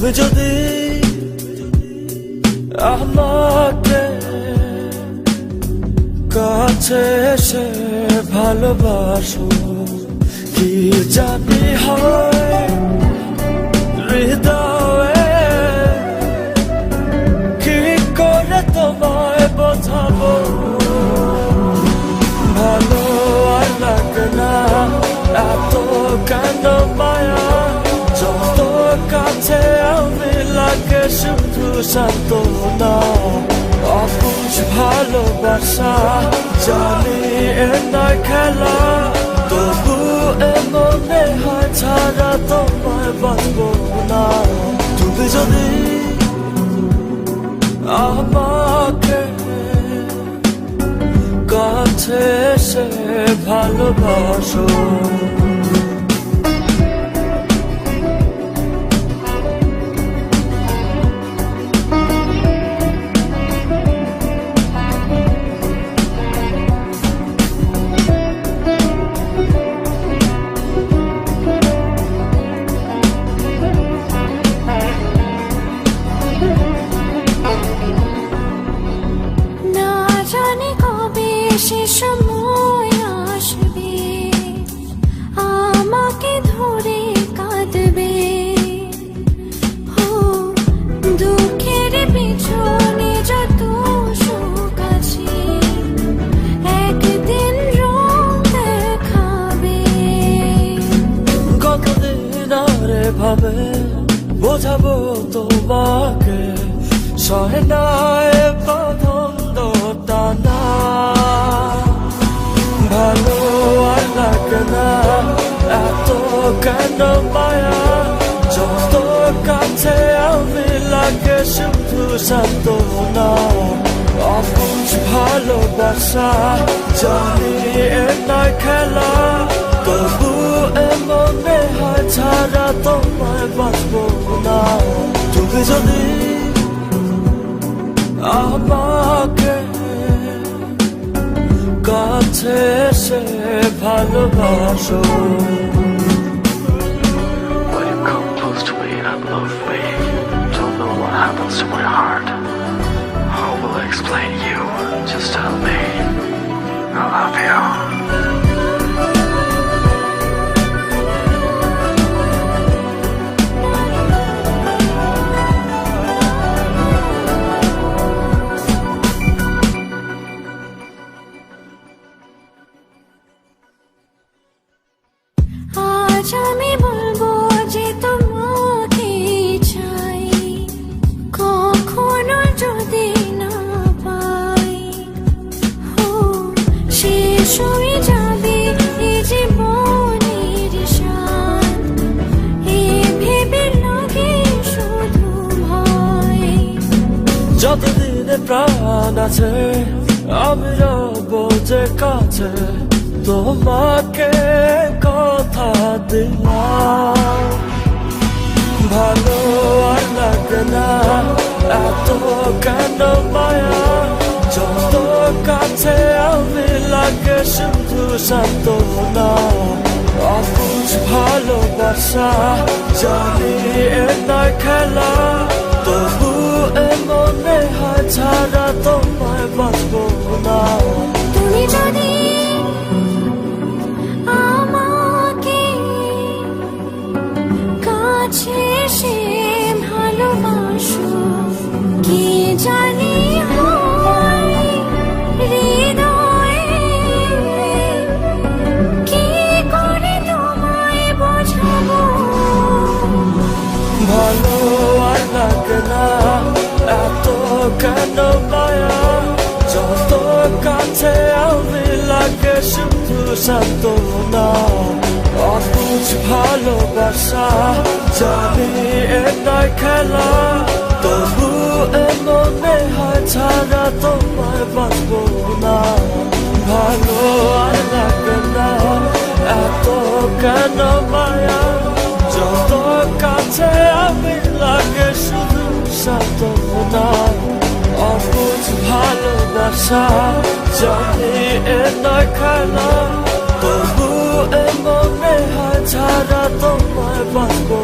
তুমি যদি আমাকে কাছে এসে ভালোবাসো, কি জানি হয় হৃদয়ে কি করে তোমায় বোঝাবো। ভালো আর লাগে না এত কেন মায়া, যত কাছে আমি লাগে শুধু সান্ত্বনা। অবুঝ ভালোবাসা জানি এ নয় খেলা, তবু এ মনে হয় ছাড়া তোমায় বাঁচবো না। তুমি যদি আমাকে কাছে এসে ভালোবাসো। সে সময় আসবে আমাকে ধরে কাঁদবে, দুঃখের পিছনে যত সুখ আছে একদিন রং দেখাবে। কতদিন আর ভাবে বোঝাবো তোমাকে, সহে না এ বাঁধন টানা। ভালো আর লাগে না এত কেন মায়া, যত কাছে আমি লাগে শুধু সান্ত্বনা। অবুঝ ভালোবাসা জানি এ নয় খেলা, তবু এ মনে হয় ছাড়া তোমায় বাঁচবো না। তুমি যদি আমাকে কাছে এসে ভালোবাসো। When you come close to me and love me, don't know what happens to my heart. How will I explain you? Just tell me I love you. আজ আমি বলবো যে তোমাকে চাই, কখনো যদি না পাই শেষ হয়ে যাবে এই জীবনের সাথ, এ ভেবে লাগে শুধু ভয়। যতদিনে প্রাণ আছে আমি রব যে কাছে, তোমাকে কথা দিলাম। ভালো আর লাগে না এত কেন মায়া, যত কাছে আমি লাগে শুধু সান্ত্বনা। অবুঝ ভালোবাসা জানি এ নয় খেলা, তবু এ মনে হয় ছাড়া তোমায় বাঁচবো না। তুমি যদি আমাকে কাছে এসে ভালোবাসো, কি জানি হয় হৃদয়ে কি করে তোমায় বোঝাবো। ভালো আর লাগে না এত কেন মায়া, যত কাছে আমি লাগে শুধু সান্ত্বনা। অবুঝ ভালোবাসা জানি এ নয় খেলা, তবু এ মনে হয় ছাড়া তোমায় বাঁচবো না। ভালো আর লাগে না এত কেন মায়া, যত কাছে আমি লাগে শুধু সান্ত্বনা। অবুঝ ভালোবাসা জানি এ নয় খেলা, তবু এ মনে হয় ছাড়া তোমায় বাঁচবো